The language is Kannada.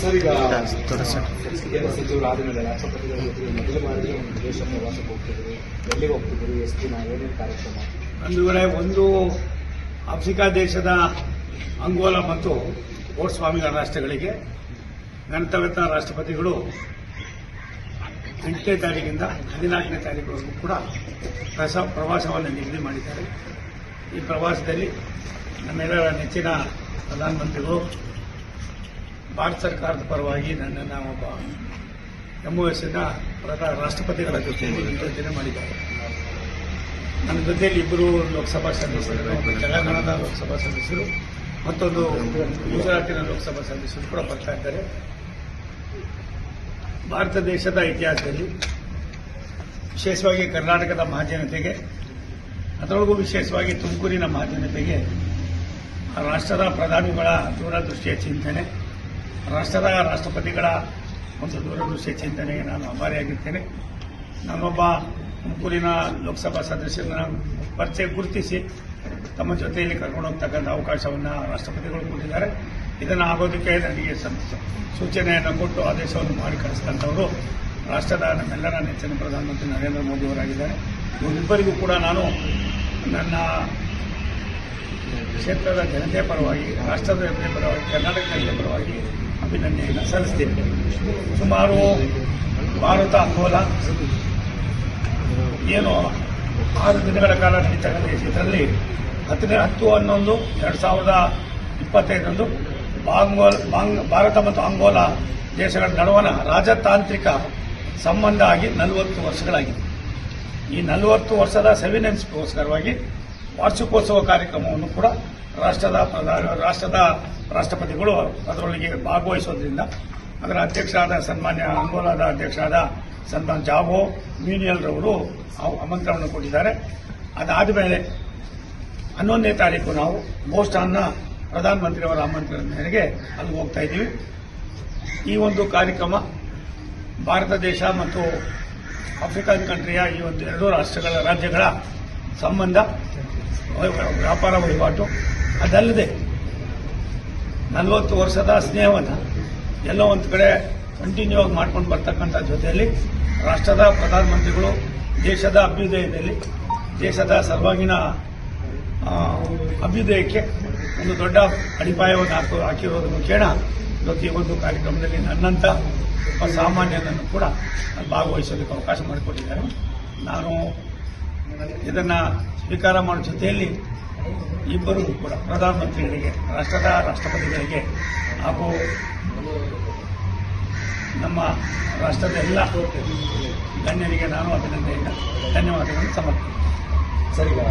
ಸರ್, ಈಗ ಕೇಂದ್ರ ಸಚಿವರಾದ ಮೇಲೆ ರಾಷ್ಟ್ರಪತಿಗಳ ಜೊತೆಗೆ ಮೊದಲ ಬಾರಿಗೆ ಒಂದು ವಿದೇಶ ಪ್ರವಾಸಕ್ಕೆ ಹೋಗ್ತಿದ್ರು. ಎಲ್ಲಿಗೆ ಹೋಗ್ತಿದ್ರು, ಎಷ್ಟು ದಿನ, ಏನೇನು ಕಾರ್ಯಕ್ರಮ? ಒಂದು ವೇಳೆ ಒಂದು ಆಫ್ರಿಕಾ ದೇಶದ ಅಂಗೋಲಾ ಮತ್ತು ಬೋಟ್ಸ್ವಾಮಿ ರಾಷ್ಟ್ರಗಳಿಗೆ ಗಣತಂತ್ರ ರಾಷ್ಟ್ರಪತಿಗಳು 8ನೇ ತಾರೀಕಿಂದ 14ನೇ ತಾರೀಕುವರೆಗೂ ಕೂಡ ಪ್ರವಾಸವನ್ನು ನಿಗದಿ ಮಾಡಿದ್ದಾರೆ. ಈ ಪ್ರವಾಸದಲ್ಲಿ ನಮ್ಮೆಲ್ಲರ ನೆಚ್ಚಿನ ಪ್ರಧಾನಮಂತ್ರಿಗಳು ಭಾರತ ಸರ್ಕಾರದ ಪರವಾಗಿ ನನ್ನನ್ನು ಒಬ್ಬ MOSನ ರಾಷ್ಟ್ರಪತಿಗಳ ಜೊತೆಯಲ್ಲಿ ಯೋಚನೆ ಮಾಡಿದ್ದಾರೆ. ನನ್ನ ಜೊತೆಯಲ್ಲಿ ಇಬ್ಬರು ಲೋಕಸಭಾ ಸದಸ್ಯರು, ಒಬ್ಬ ತೆಲಂಗಾಣದ ಲೋಕಸಭಾ ಸದಸ್ಯರು, ಮತ್ತೊಂದು ಗುಜರಾತಿನ ಲೋಕಸಭಾ ಸದಸ್ಯರು ಕೂಡ ಬರ್ತಾ ಇದ್ದಾರೆ. ಭಾರತ ದೇಶದ ಇತಿಹಾಸದಲ್ಲಿ ವಿಶೇಷವಾಗಿ ಕರ್ನಾಟಕದ ಮಹಾಜನತೆಗೆ, ಅದರೊಳಗೂ ವಿಶೇಷವಾಗಿ ತುಮಕೂರಿನ ಮಹಾಜನತೆಗೆ ರಾಷ್ಟ್ರದ ಪ್ರಧಾನಿಗಳ ದೂರದೃಷ್ಟಿಯ ಚಿಂತನೆ, ರಾಷ್ಟ್ರದ ರಾಷ್ಟ್ರಪತಿಗಳ ಒಂದು ದೂರದೃಷ್ಟಿಯ ಚಿಂತನೆಗೆ ನಾನು ಆಭಾರಿಯಾಗಿರ್ತೇನೆ. ನಾನೊಬ್ಬ ತುಮಕೂರಿನ ಲೋಕಸಭಾ ಸದಸ್ಯರನ್ನ ಗುರುತಿಸಿ ತಮ್ಮ ಜೊತೆಯಲ್ಲಿ ಕರ್ಕೊಂಡು ಹೋಗ್ತಕ್ಕಂಥ ಅವಕಾಶವನ್ನು ರಾಷ್ಟ್ರಪತಿಗಳು ಕೊಟ್ಟಿದ್ದಾರೆ. ಇದನ್ನು ಆಗೋದಕ್ಕೆ ನನಗೆ ಸೂಚನೆಯನ್ನು ಕೊಟ್ಟು ಆದೇಶವನ್ನು ಮಾಡಿ ಕಳಿಸಿದಂಥವರು ರಾಷ್ಟ್ರದ ನಮ್ಮೆಲ್ಲರ ನೆಚ್ಚಿನ ಪ್ರಧಾನಮಂತ್ರಿ ನರೇಂದ್ರ ಮೋದಿ ಅವರಾಗಿದ್ದಾರೆ. ಇವರಿಬ್ಬರಿಗೂ ಕೂಡ ನಾನು ನನ್ನ ಕ್ಷೇತ್ರದ ಜನತೆ ಪರವಾಗಿ, ರಾಷ್ಟ್ರದ ಜನತೆ ಪರವಾಗಿ, ಕರ್ನಾಟಕ ಜನತೆ ಪರವಾಗಿ ಅಭಿನಂದನೆಯನ್ನು ಸಲ್ಲಿಸುತ್ತೇನೆ. ಸುಮಾರು ಭಾರತ ಅಂಗೋಲಾ ಏನು 6 ದಿನಗಳ ಕಾಲ ನಡೀತಕ್ಕಂಥ ಇದರಲ್ಲಿ 10/11/2025 ಭಾರತ ಮತ್ತು ಅಂಗೋಲಾ ದೇಶಗಳ ನಡುವಣ ರಾಜತಾಂತ್ರಿಕ ಸಂಬಂಧ ಆಗಿ 40 ವರ್ಷಗಳಾಗಿದೆ. ಈ 40 ವರ್ಷದ ಸವಿನೆನ್ಸ್ಗೋಸ್ಕರವಾಗಿ ವಾರ್ಷಿಕೋತ್ಸವ ಕಾರ್ಯಕ್ರಮವನ್ನು ಕೂಡ ರಾಷ್ಟ್ರದ ರಾಷ್ಟ್ರಪತಿಗಳು ಅದರೊಳಗೆ ಭಾಗವಹಿಸೋದ್ರಿಂದ ಅದರ ಅಧ್ಯಕ್ಷರಾದ ಸನ್ಮಾನ್ಯ ಅಂಗೋಲಾದ ಅಧ್ಯಕ್ಷರಾದ ಸನ್ಮಾನ್ ಜಾವೋ ಮ್ಯೂನಿಯಲ್ ರವರು ಆಮಂತ್ರಣವನ್ನು ಕೊಟ್ಟಿದ್ದಾರೆ. ಅದಾದ ಮೇಲೆ 11ನೇ ತಾರೀಕು ನಾವು ಬೋಸ್ಟಾನ್ನ ಪ್ರಧಾನಮಂತ್ರಿಯವರ ಆಮಂತ್ರಣದ ಮೇರೆಗೆ ಅಲ್ಲಿ ಹೋಗ್ತಾ ಇದ್ದೀವಿ. ಈ ಒಂದು ಕಾರ್ಯಕ್ರಮ ಭಾರತ ದೇಶ ಮತ್ತು ಆಫ್ರಿಕನ್ ಕಂಟ್ರಿಯ ಈ ಒಂದು 2 ರಾಜ್ಯಗಳ ಸಂಬಂಧ, ವ್ಯಾಪಾರ ವಹಿವಾಟು, ಅದಲ್ಲದೆ 40 ವರ್ಷದ ಸ್ನೇಹವನ್ನು ಎಲ್ಲೋ ಒಂದು ಕಡೆ ಕಂಟಿನ್ಯೂ ಆಗಿ ಮಾಡ್ಕೊಂಡು ಬರ್ತಕ್ಕಂಥ ಜೊತೆಯಲ್ಲಿ ರಾಷ್ಟ್ರದ ಪ್ರಧಾನಮಂತ್ರಿಗಳು ದೇಶದ ಅಭ್ಯುದಯದಲ್ಲಿ, ದೇಶದ ಸರ್ವಾಂಗೀಣ ಅಭ್ಯುದಯಕ್ಕೆ ಒಂದು ದೊಡ್ಡ ಅಡಿಪಾಯವನ್ನು ಹಾಕಿರೋದ್ರ ಮುಖೇನ ಇವತ್ತು ಈ ಒಂದು ಕಾರ್ಯಕ್ರಮದಲ್ಲಿ ನನ್ನಂಥ ಸಾಮಾನ್ಯನನ್ನು ಕೂಡ ಭಾಗವಹಿಸೋದಕ್ಕೆ ಅವಕಾಶ ಮಾಡಿಕೊಟ್ಟಿದ್ದಾರೆ. ನಾನು ಇದನ್ನು ಸ್ವೀಕಾರ ಮಾಡೋ ಜೊತೆಯಲ್ಲಿ ಇಬ್ಬರಿಗೂ ಕೂಡ ಪ್ರಧಾನಮಂತ್ರಿಗಳಿಗೆ, ರಾಷ್ಟ್ರದ ರಾಷ್ಟ್ರಪತಿಗಳಿಗೆ ಹಾಗೂ ನಮ್ಮ ರಾಷ್ಟ್ರದ ಎಲ್ಲ ಗಣ್ಯರಿಗೆ ನಾನು ಧನ್ಯವಾದಗಳನ್ನು ಸಮರ್ಪಿಸುತ್ತೇನೆ.